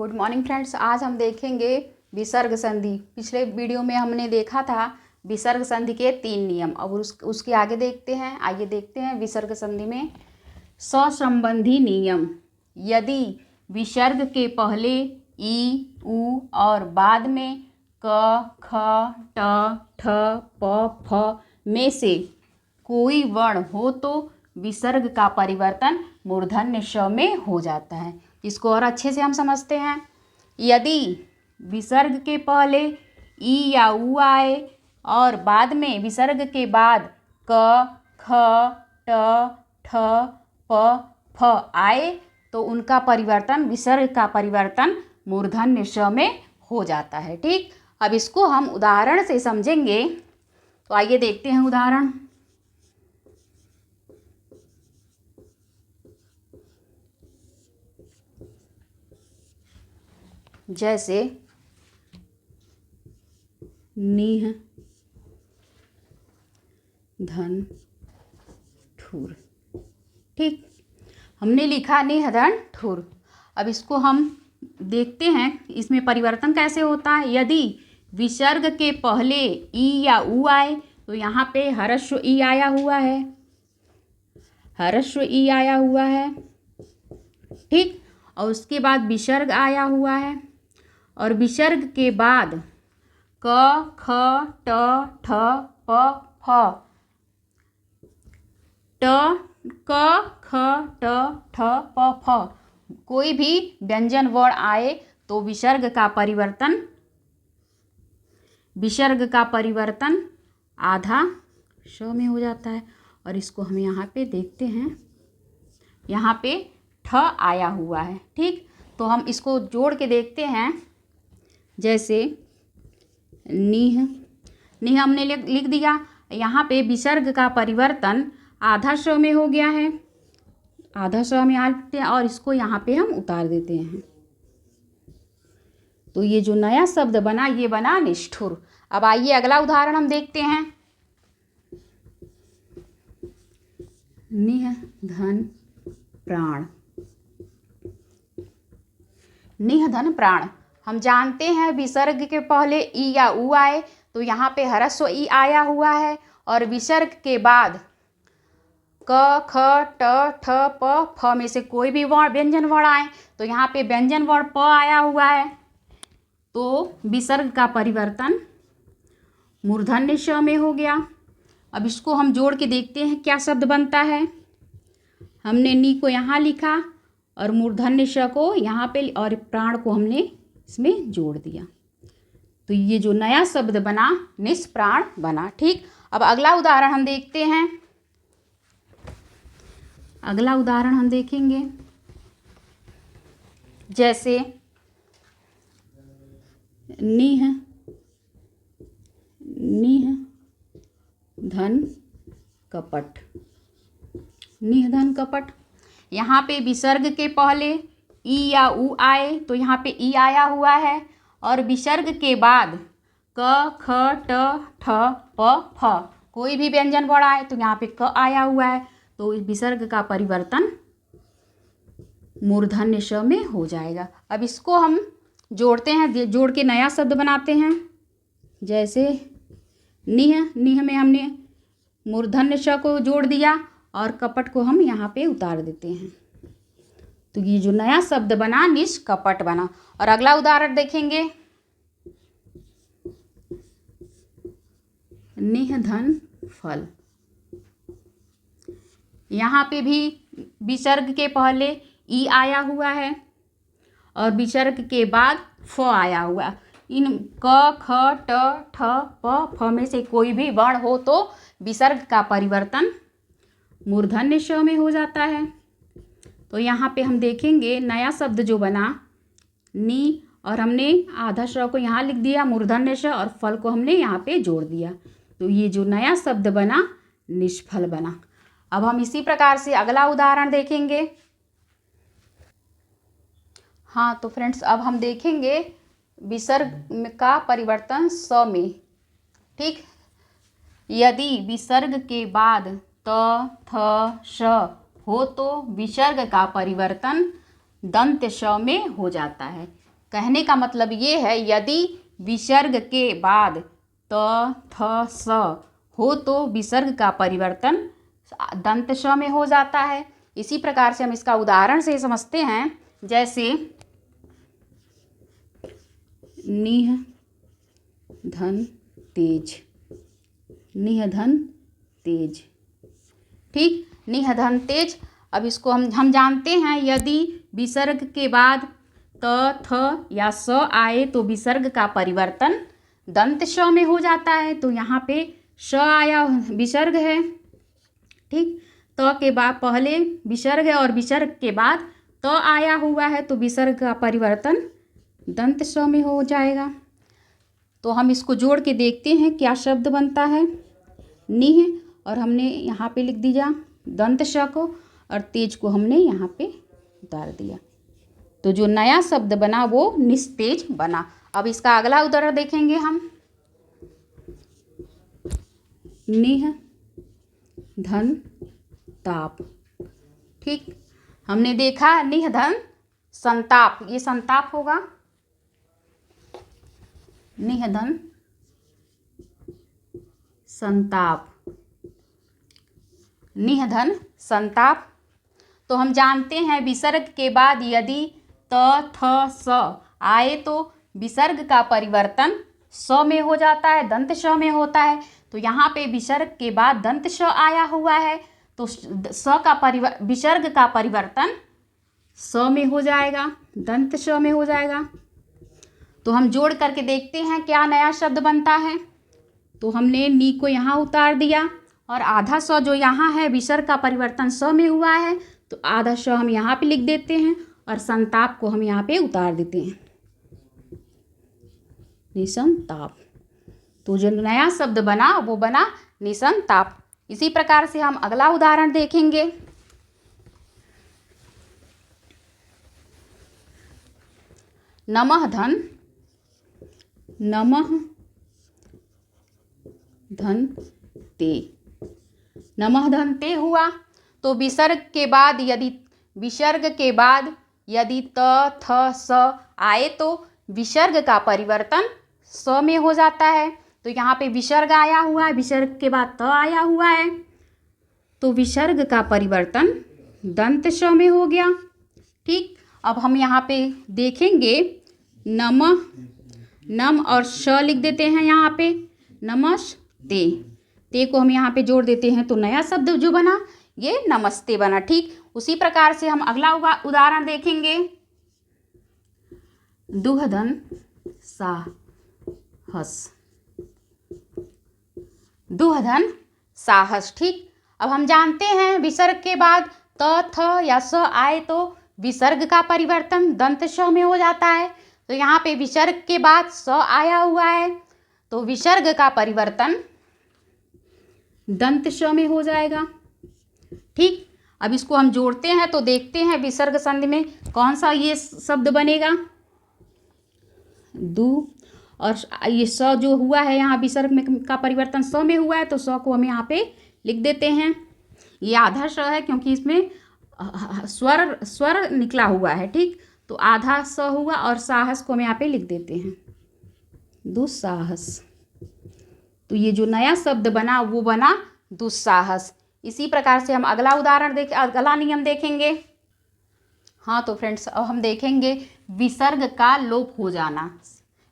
Good morning friends. आज हम देखेंगे विसर्ग संधि। पिछले वीडियो में हमने देखा था विसर्ग संधि के 3 नियम। अब उसके आगे देखते हैं। आइए देखते हैं विसर्ग संधि में स्वसंबंधी नियम। यदि विसर्ग के पहले ई, उ और बाद में क, ख, ट, ठ, प, फ में से कोई वर्ण हो तो विसर्ग का परिवर्तन मूर्धन्य ष में हो जाता है। इसको और अच्छे से हम समझते हैं। यदि विसर्ग के पहले ई या उ आए और बाद में विसर्ग के बाद क, ख, ट, ठ, प, फ आए तो उनका परिवर्तन, विसर्ग का परिवर्तन मूर्धन्य ष में हो जाता है। ठीक, अब इसको हम उदाहरण से समझेंगे। तो आइए देखते हैं उदाहरण। जैसे नीह धन ठुर। ठीक, हमने लिखा नीह धन ठुर। अब इसको हम देखते हैं इसमें परिवर्तन कैसे होता है। यदि विसर्ग के पहले ई या उ आए तो यहाँ पे हरस्व ई आया हुआ है, हरस्व ई आया हुआ है। ठीक, और उसके बाद विसर्ग आया हुआ है और विसर्ग के बाद क, ख, ट, ठ, प, फ, ट, क, ख, ट, ठ, प, फ कोई भी व्यंजन वर्ण आए तो विसर्ग का परिवर्तन आधा श में हो जाता है। और इसको हम यहाँ पे देखते हैं, यहाँ पे ठ आया हुआ है। ठीक, तो हम इसको जोड़ के देखते हैं। जैसे नीह, नीह हमने लिख दिया। यहाँ पे विसर्ग का परिवर्तन आधा श में हो गया है, आधा श में आ लेते हैं और इसको यहाँ पे हम उतार देते हैं। तो ये जो नया शब्द बना ये बना निष्ठुर। अब आइए अगला उदाहरण हम देखते हैं। निह धन प्राण। निह धन प्राण, हम जानते हैं विसर्ग के पहले ई या उ आए तो यहाँ पे हरस्व ई आया हुआ है और विसर्ग के बाद क, ख, ट, ठ, प, फ में से कोई भी वर्ण व्यंजन वर्ण आए तो यहाँ पे व्यंजन वर्ण प आया हुआ है तो विसर्ग का परिवर्तन मूर्धन्य ष में हो गया। अब इसको हम जोड़ के देखते हैं क्या शब्द बनता है। हमने नी को यहाँ लिखा और मूर्धन्य ष को यहाँ पे और प्राण को हमने इसमें जोड़ दिया तो ये जो नया शब्द बना निष्प्राण बना। ठीक, अब अगला उदाहरण हम देखते हैं। अगला उदाहरण हम देखेंगे। जैसे नीह धन कपट। नीह धन कपट, यहाँ पे विसर्ग के पहले ई या उ आए तो यहाँ पे ई आया हुआ है और विसर्ग के बाद क, ख, ट, ठ, प, फ कोई भी व्यंजन वर्ण आए तो यहाँ पे क आया हुआ है तो विसर्ग का परिवर्तन मूर्धन्य ष में हो जाएगा। अब इसको हम जोड़ते हैं, जोड़ के नया शब्द बनाते हैं। जैसे निह, निह में हमने मूर्धन्य ष को जोड़ दिया और कपट को हम यहाँ पे उतार देते हैं तो ये जो नया शब्द बना निष्कपट बना। और अगला उदाहरण देखेंगे। निह धन फल, यहाँ पे भी विसर्ग के पहले ई आया हुआ है और विसर्ग के बाद फ आया हुआ। इन क, ख, ट, ठ, प, फ में से कोई भी वर्ण हो तो विसर्ग का परिवर्तन मूर्धन्य ष में हो जाता है। तो यहाँ पे हम देखेंगे नया शब्द जो बना नी और हमने आधा श को यहाँ लिख दिया मूर्धन्य ष और फल को हमने यहाँ पे जोड़ दिया तो ये जो नया शब्द बना निष्फल बना। अब हम इसी प्रकार से अगला उदाहरण देखेंगे। हाँ, तो फ्रेंड्स अब हम देखेंगे विसर्ग का परिवर्तन स में। ठीक, यदि विसर्ग के बाद त, थ, श हो तो विसर्ग का परिवर्तन दंत श में हो जाता है। कहने का मतलब ये है यदि विसर्ग के बाद त थ स हो तो विसर्ग का परिवर्तन दंत श में हो जाता है। इसी प्रकार से हम इसका उदाहरण से समझते हैं, जैसे निह धन तेज, निह धन तेज, ठीक, निह धन तेज। अब इसको हम जानते हैं यदि विसर्ग के बाद त थ या स आए तो विसर्ग का परिवर्तन दंत श में हो जाता है। तो यहाँ पे श आया, विसर्ग है, ठीक, त के बाद पहले विसर्ग है और विसर्ग के बाद त आया हुआ है तो विसर्ग का परिवर्तन दंत स में हो जाएगा। तो हम इसको जोड़ के देखते हैं क्या शब्द बनता है। निह और हमने यहाँ पे लिख दिया दंत श को और तेज को हमने यहाँ पे उतार दिया, तो जो नया शब्द बना वो निस्तेज बना। अब इसका अगला उदाहरण देखेंगे हम। निह धन ताप, ठीक, हमने देखा निह धन संताप, ये संताप होगा, निह धन संताप, निह धन संताप। तो हम जानते हैं विसर्ग के बाद यदि त थ स आए तो विसर्ग का परिवर्तन स में हो जाता है, दंत श में होता है। तो यहाँ पे विसर्ग के बाद दंत श आया हुआ है तो विसर्ग का परिवर्तन स में हो जाएगा, दंत श में हो जाएगा। तो हम जोड़ करके देखते हैं क्या नया शब्द बनता है। तो हमने नी को यहाँ उतार दिया और आधा स जो यहाँ है विसर्ग का परिवर्तन स में हुआ है तो आधा श हम यहाँ पे लिख देते हैं और संताप को हम यहाँ पे उतार देते हैं, निसंताप। तो जो नया शब्द बना वो बना निसंताप। इसी प्रकार से हम अगला उदाहरण देखेंगे। नमः धन, नमः धन ते, नमः धन ते हुआ तो विसर्ग के बाद यदि त थ स आए तो विसर्ग का परिवर्तन स में हो जाता है। तो यहाँ पे विसर्ग आया हुआ है, विसर्ग के बाद त आया हुआ है तो विसर्ग का परिवर्तन दंत श में हो गया, ठीक। अब हम यहाँ पे देखेंगे नमः, नम और श लिख देते हैं यहाँ पे, नमस्ते, ते को हम यहाँ पे जोड़ देते हैं तो नया शब्द जो बना ये नमस्ते बना, ठीक। उसी प्रकार से हम अगला उदाहरण देखेंगे। दुहधन साहस, दुहधन साहस, ठीक। अब हम जानते हैं विसर्ग के बाद त थ या स आए तो विसर्ग का परिवर्तन दंत श में हो जाता है। तो यहाँ पे विसर्ग के बाद स आया हुआ है तो विसर्ग का परिवर्तन दंत श में हो जाएगा, ठीक। अब इसको हम जोड़ते हैं तो देखते हैं विसर्ग संधि में कौन सा ये शब्द बनेगा। दु और ये स जो हुआ है यहाँ विसर्ग में का परिवर्तन स में हुआ है तो स को हम यहाँ पे लिख देते हैं। ये आधा स है क्योंकि इसमें स्वर निकला हुआ है, ठीक। तो आधा स हुआ और साहस को हम यहाँ पे लिख देते हैं, दुस्साहस। तो ये जो नया शब्द बना वो बना दुस्साहस। इसी प्रकार से हम अगला उदाहरण अगला नियम देखेंगे। हाँ तो फ्रेंड्स अब हम देखेंगे विसर्ग का लोप हो जाना,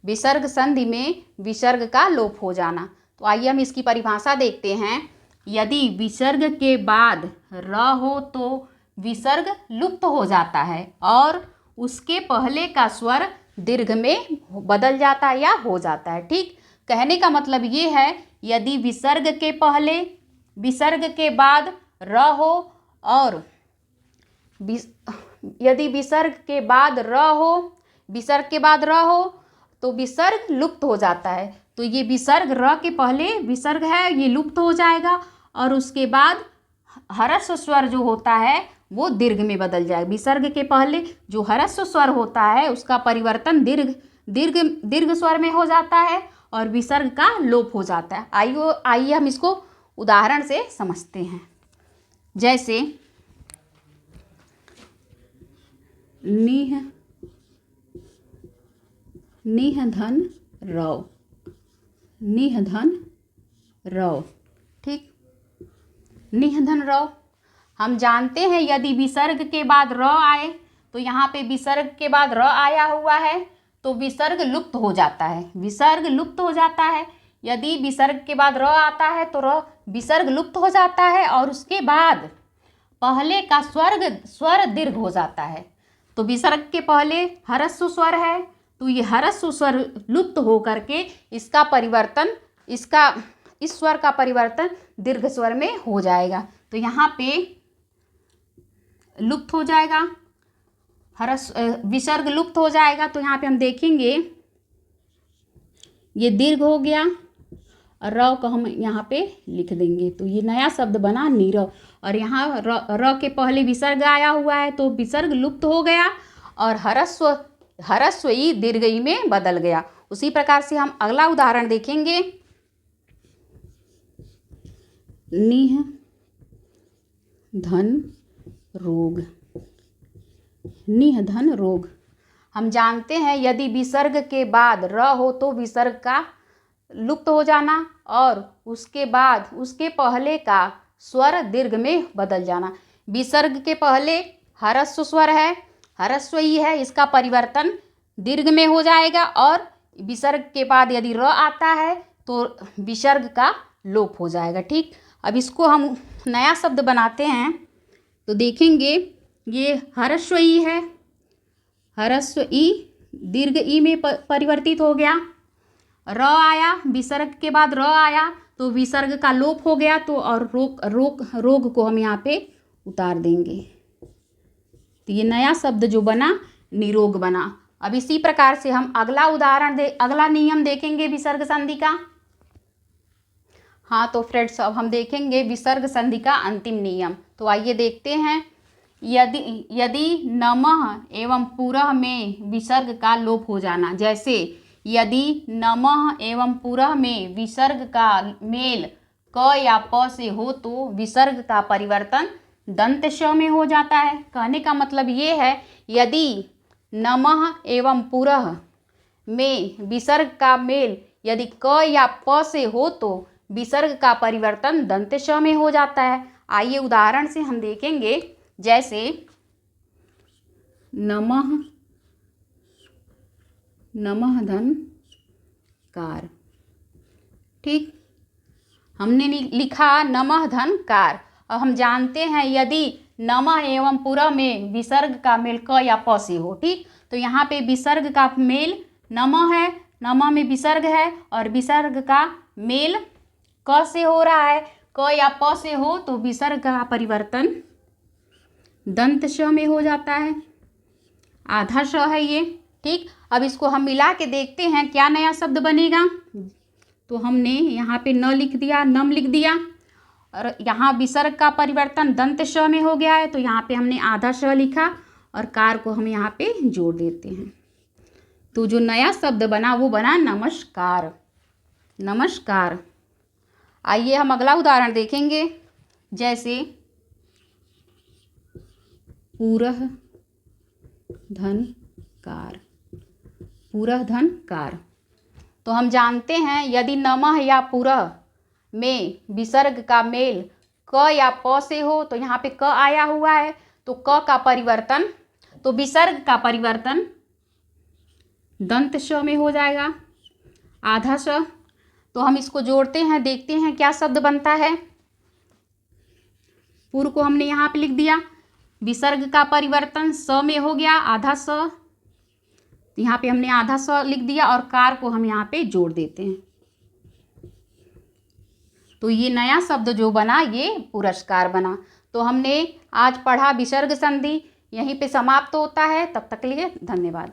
विसर्ग संधि में विसर्ग का लोप हो जाना। तो आइए हम इसकी परिभाषा देखते हैं। यदि विसर्ग के बाद र हो तो विसर्ग लुप्त हो जाता है और उसके पहले का स्वर दीर्घ में बदल जाता है या हो जाता है, ठीक। कहने का मतलब ये है यदि विसर्ग के पहले विसर्ग के बाद र हो और यदि विसर्ग के बाद र हो तो विसर्ग लुप्त हो जाता है। तो ये विसर्ग र के पहले विसर्ग है ये लुप्त हो जाएगा और उसके बाद ह्रस्व स्वर जो होता है वो दीर्घ में बदल जाएगा। विसर्ग के पहले जो ह्रस्व स्वर होता है उसका परिवर्तन दीर्घ स्वर में हो जाता है और विसर्ग का लोप हो जाता है। आइए हम इसको उदाहरण से समझते हैं। जैसे निह निह धन रव, निह धन रव। ठीक, निह धन रव। हम जानते हैं यदि विसर्ग के बाद र आए तो यहाँ पे विसर्ग के बाद र आया हुआ है तो विसर्ग लुप्त हो जाता है, विसर्ग लुप्त हो जाता है। यदि विसर्ग के बाद र आता है तो र विसर्ग लुप्त हो जाता है और उसके बाद पहले का स्वर दीर्घ हो जाता है। तो विसर्ग के पहले ह्रस्व स्वर है तो ये ह्रस्व स्वर लुप्त हो करके इसका परिवर्तन, इस स्वर का परिवर्तन दीर्घ स्वर में हो जाएगा। तो यहाँ पे लुप्त हो जाएगा, विसर्ग लुप्त हो जाएगा। तो यहाँ पे हम देखेंगे ये दीर्घ हो गया और र को हम यहाँ पे लिख देंगे। तो ये नया शब्द बना नीरव। और यहाँ र के पहले विसर्ग आया हुआ है तो विसर्ग लुप्त हो गया और ह्रस्व ई दीर्घ ई में बदल गया। उसी प्रकार से हम अगला उदाहरण देखेंगे। निह धन रोग, निह धन रोग। हम जानते हैं यदि विसर्ग के बाद र हो तो विसर्ग का लुप्त हो जाना और उसके बाद उसके पहले का स्वर दीर्घ में बदल जाना। विसर्ग के पहले ह्रस्व स्वर है, ह्रस्व ई है, इसका परिवर्तन दीर्घ में हो जाएगा और विसर्ग के बाद यदि र आता है तो विसर्ग का लोप हो जाएगा। ठीक, अब इसको हम नया शब्द बनाते हैं तो देखेंगे ये ह्रस्व ई है, ह्रस्व ई दीर्घ ई में परिवर्तित हो गया। र आया, विसर्ग के बाद र आया तो विसर्ग का लोप हो गया। तो और रोग को हम यहाँ पे उतार देंगे तो ये नया शब्द जो बना निरोग बना। अब इसी प्रकार से हम अगला अगला नियम देखेंगे विसर्ग संधि का। हाँ तो फ्रेंड्स अब हम देखेंगे विसर्ग संधि का अंतिम नियम। तो आइए देखते हैं। यदि नमः एवं पुरः में विसर्ग का लोप हो जाना, जैसे यदि नमः एवं पुरः में विसर्ग का मेल क या प से हो तो विसर्ग का परिवर्तन दंत श में हो जाता है। कहने का मतलब ये है यदि नमः एवं पुरः में विसर्ग का मेल यदि क या प से हो तो विसर्ग का परिवर्तन दंत श में हो जाता है। आइए उदाहरण से हम देखेंगे, जैसे नमः नमः धन कार। ठीक, हमने लिखा नमः धन कार। अब हम जानते हैं यदि नमः एवं पुरः में विसर्ग का मेल क या प से हो। ठीक, तो यहाँ पे विसर्ग का मेल नमः है, नमः में विसर्ग है और विसर्ग का मेल क से हो रहा है, क या प से हो तो विसर्ग का परिवर्तन दंत श में हो जाता है, आधा श है ये। ठीक, अब इसको हम मिला के देखते हैं क्या नया शब्द बनेगा। तो हमने यहाँ पे न लिख दिया, नम लिख दिया और यहाँ विसर्ग का परिवर्तन दंत श में हो गया है तो यहाँ पे हमने आधा श लिखा और कार को हम यहाँ पे जोड़ देते हैं। तो जो नया शब्द बना वो बना नमस्कार, नमस्कार। आइए हम अगला उदाहरण देखेंगे, जैसे पुरः धन कार, पुरः धन कार। तो हम जानते हैं यदि नमः या पुरः में विसर्ग का मेल क या प से हो तो यहाँ पे क आया हुआ है तो क का परिवर्तन, तो विसर्ग का परिवर्तन दंत श में हो जाएगा, आधा श। तो हम इसको जोड़ते हैं, देखते हैं क्या शब्द बनता है। पूर्व को हमने यहाँ पे लिख दिया, विसर्ग का परिवर्तन स में हो गया, आधा स। यहाँ पे हमने आधा स लिख दिया और कार को हम यहाँ पे जोड़ देते हैं। तो ये नया शब्द जो बना ये पुरस्कार बना। तो हमने आज पढ़ा विसर्ग संधि, यहीं पे समाप्त होता है। तब तक के लिए धन्यवाद।